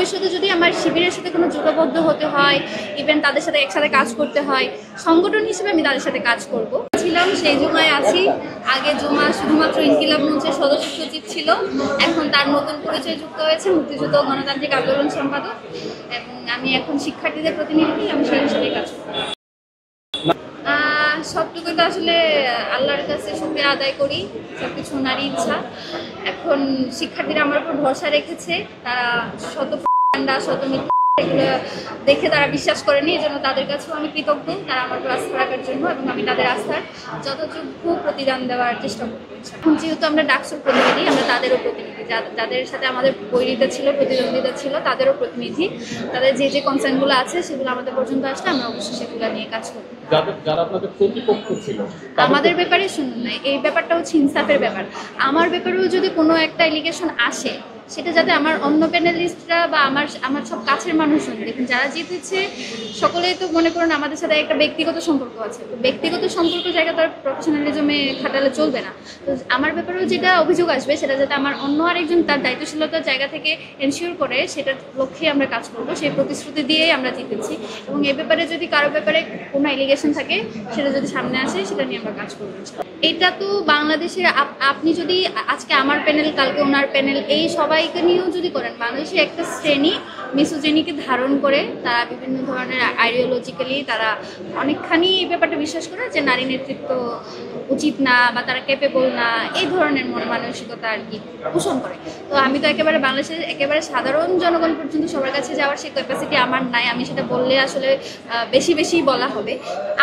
ভবিষ্যতে যদি আমার শিবিরের সাথে কোনো জোটবদ্ধ হতে হয়, ইভেন তাদের সাথে একসাথে কাজ করতে হয়, সংগঠন হিসেবে আমি তাদের সাথে কাজ করব। ছিলাম সেই জুমায় আছি। আগে জুমা শুধুমাত্র ইনকিলাব মঞ্চের সদস্য সচিব ছিল, এখন তার নতুন পরিচয় যুক্ত হয়েছে মুক্তিযুদ্ধ গণতান্ত্রিক আন্দোলন সম্পাদক, এবং আমি এখন শিক্ষার্থীদের প্রতিনিধি, আমি সেই হিসেবে কাজ করি। সবটুকু তো আসলে আল্লাহর কাছে শুকরিয়া আদায় করি, সবকিছু ওনারই ইচ্ছা। এখন শিক্ষার্থীরা আমার উপর ভরসা রেখেছে, তারা শত মিথ্যা এগুলো দেখে তারা বিশ্বাস করেনি, এই জন্য তাদের কাছেও আমি কৃতজ্ঞ, তারা আমার উপর আস্থা রাখার জন্য, এবং আমি তাদের আস্থার যথাযোগ্য প্রতিদান দেওয়ার চেষ্টা করব। এখন যেহেতু আমরা ডাকসুর প্রতিনিধি, আমরা তাদেরও প্রতিনিধি, যাদের সাথে আমাদের বৈরিতা ছিল, প্রতিদ্বন্দ্বিতা ছিল, তাদেরও প্রতিনিধি। তাদের যে কনসার্নগুলো আছে সেগুলো আমাদের পর্যন্ত আসলে আমরা অবশ্যই সেগুলো নিয়ে কাজ করব। যারা আপনাদের প্রতিপক্ষ ছিল আমাদের ব্যাপারে শুনুন না, এই ব্যাপারটা হচ্ছে ইনসাফের ব্যাপার। আমার ব্যাপারেও যদি কোনো একটা এলিগেশন আসে, সেটা যাতে আমার অন্য প্যানেলিস্টরা বা আমার সব কাছের মানুষজন দেখুন, যারা জিতেছে সকলেই তো মনে করুন আমাদের সাথে একটা ব্যক্তিগত সম্পর্ক আছে। তো ব্যক্তিগত সম্পর্ক জায়গা তার প্রফেশনালিজমে খাটালে চলবে না। তো আমার ব্যাপারেও যেটা অভিযোগ আসবে সেটা যাতে আমার অন্য আরেকজন তার দায়িত্বশীলতার জায়গা থেকে এনশিওর করে, সেটার লক্ষ্যে আমরা কাজ করবো। সেই প্রতিশ্রুতি দিয়েই আমরা জিতেছি, এবং এ ব্যাপারে যদি কারো ব্যাপারে কোনো এলিগেশন থাকে সেটা যদি সামনে আসে, সেটা নিয়ে আমরা কাজ করবো। এটা তো বাংলাদেশের, আপনি যদি আজকে আমার প্যানেল, কালকে ওনার প্যানেল, এই সবাইকে নিয়েও যদি করেন, বাংলাদেশের একটা শ্রেণী মিসোজেনিকে ধারণ করে তারা বিভিন্ন ধরনের আইডিওলজিক্যালি তারা অনেকখানি এই ব্যাপারটা বিশ্বাস করে যে নারী নেতৃত্ব উচিত না বা তারা ক্যাপেবল না, এই ধরনের মন মানসিকতা আর কি পোষণ করে। তো আমি তো একেবারে বাংলাদেশের একেবারে সাধারণ জনগণ পর্যন্ত সবার কাছে যাওয়ার সেই ক্যাপাসিটি আমার নাই। আমি সেটা বললে আসলে বেশি বলা হবে।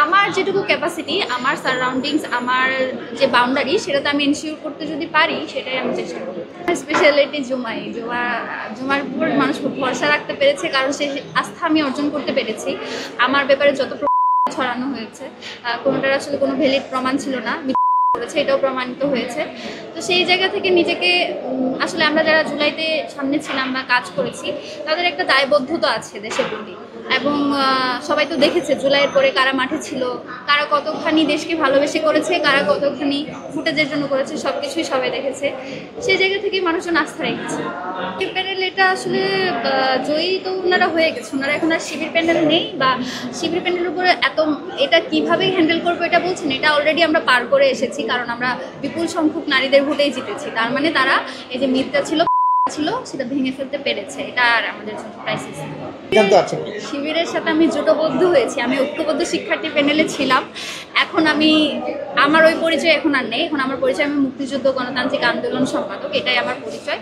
আমার যেটুকু ক্যাপাসিটি, আমার সারাউন্ডিংস, আমার যে বাউন্ডারি, সেটা তো আমি এনশিওর করতে যদি পারি, সেটাই আমি চেষ্টা করি। স্পেশালিটি জুমার উপর মানুষ খুব ভরসা রাখতে পেরেছে, কারণ সেই আস্থা আমি অর্জন করতে পেরেছি। আমার ব্যাপারে যত ছড়ানো হয়েছে, কোনোটার আসলে কোনো ভ্যালিড প্রমাণ ছিল না, করেছে, এটাও প্রমাণিত হয়েছে। তো সেই জায়গা থেকে নিজেকে আসলে আমরা যারা জুলাইতে সামনে ছিলাম বা কাজ করেছি, তাদের একটা দায়বদ্ধতা আছে দেশের প্রতি। এবং সবাই তো দেখেছে জুলাইয়ের পরে কারা মাঠে ছিল, কারা কতখানি দেশকে ভালোবেসে করেছে, কারা কতখানি ফুটেজের জন্য করেছে, সব কিছুই সবাই দেখেছে। সেই জায়গা থেকে মানুষজন আস্থা রেখেছে। শিবির প্যানেল এটা আসলে জয়ী তো ওনারা হয়ে গেছে, ওনারা এখন আর শিবির প্যানেল নেই, বা শিবির প্যানেলের উপরে এটা কিভাবে হ্যান্ডেল করবো এটা বলছেন, এটা অলরেডি আমরা পার করে এসেছি, কারণ আমরা বিপুল সংখ্যক নারীদের ভোটেই জিতেছি। তার মানে তারা এই যে মিথ্যা ছিল সেটা ভেঙে ফেলতে পেরেছে, এটা আর আমাদের জন্য ক্রাইসিস। শিবিরের সাথে আমি জোটবদ্ধ হয়েছি, আমি ঐক্যবদ্ধ শিক্ষার্থী প্যানেলে ছিলাম। এখন আমার ওই পরিচয় এখন আর নেই। এখন আমার পরিচয়, আমি মুক্তিযুদ্ধ গণতান্ত্রিক আন্দোলন সম্পাদক, এটাই আমার পরিচয়।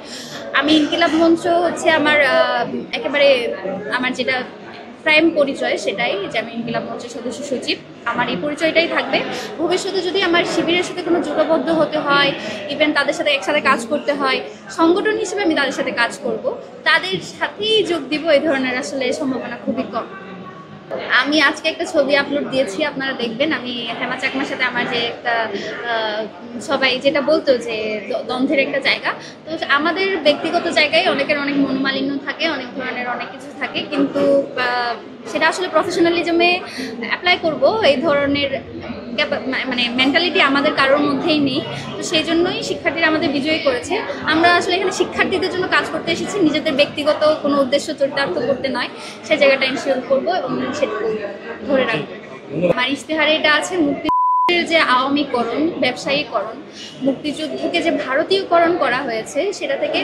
আমি ইনকিলাব মঞ্চ হচ্ছে একেবারে আমার যেটা প্রাইম পরিচয়, সেটাই যে আমি ইনকিলাব মঞ্চের সদস্য সচিব। আমার এই পরিচয়টাই থাকবে। ভবিষ্যতে যদি আমার শিবিরের সাথে কোনো জোটবদ্ধ হতে হয়, ইভেন তাদের সাথে একসাথে কাজ করতে হয়, সংগঠন হিসেবে আমি তাদের সাথে কাজ করব, তাদের সাথেই যোগ দিব, এই ধরনের আসলে সম্ভাবনা খুবই কম। আমি আজকে একটা ছবি আপলোড দিয়েছি, আপনারা দেখবেন। আমি হেমা চাকমার সাথে আমার যে একটা সবাই যেটা বলতো যে দ্বন্দ্বের একটা জায়গা, তো আমাদের ব্যক্তিগত জায়গায় অনেকের অনেক মনোমালিন্য থাকে, অনেক ধরনের অনেক কিছু থাকে, কিন্তু সেটা আসলে প্রফেশনালিজমে অ্যাপ্লাই করব, এই ধরনের মানে মেন্টালিটি আমাদের কারোর মধ্যেই নেই। তো সেই জন্যই শিক্ষার্থীরা আমাদের বিজয়ী করেছে। আমরা আসলে এখানে শিক্ষার্থীদের জন্য কাজ করতে এসেছি, নিজেদের ব্যক্তিগত কোনো উদ্দেশ্য চরিতার্থ করতে নয়। সেই জায়গাটা ইনশিওর করবো এবং সেটুকু ধরে রাখবো। আমার ইশতেহারে এটা আছে, যে আওয়ামীকরণ, ব্যবসায়ীকরণ, মুক্তিযুদ্ধকে যে ভারতীয়করণ করা হয়েছে, সেটা থেকে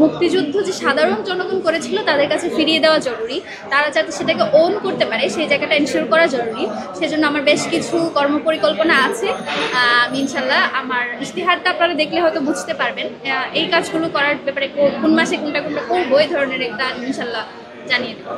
মুক্তিযুদ্ধ যে সাধারণ জনগণ করেছিল তাদের কাছে ফিরিয়ে দেওয়া জরুরি। তারা যাতে সেটাকে ওন করতে পারে, সেই জায়গাটা এনশিওর করা জরুরি। সেজন্য আমার বেশ কিছু কর্মপরিকল্পনা আছে। আমি ইনশাল্লাহ আমার ইশতেহারটা আপনারা দেখলে হয়তো বুঝতে পারবেন, এই কাজগুলো করার ব্যাপারে কোন মাসে কোনটা করবো, এই ধরনের একটা ইনশাল্লাহ জানিয়ে দেবো।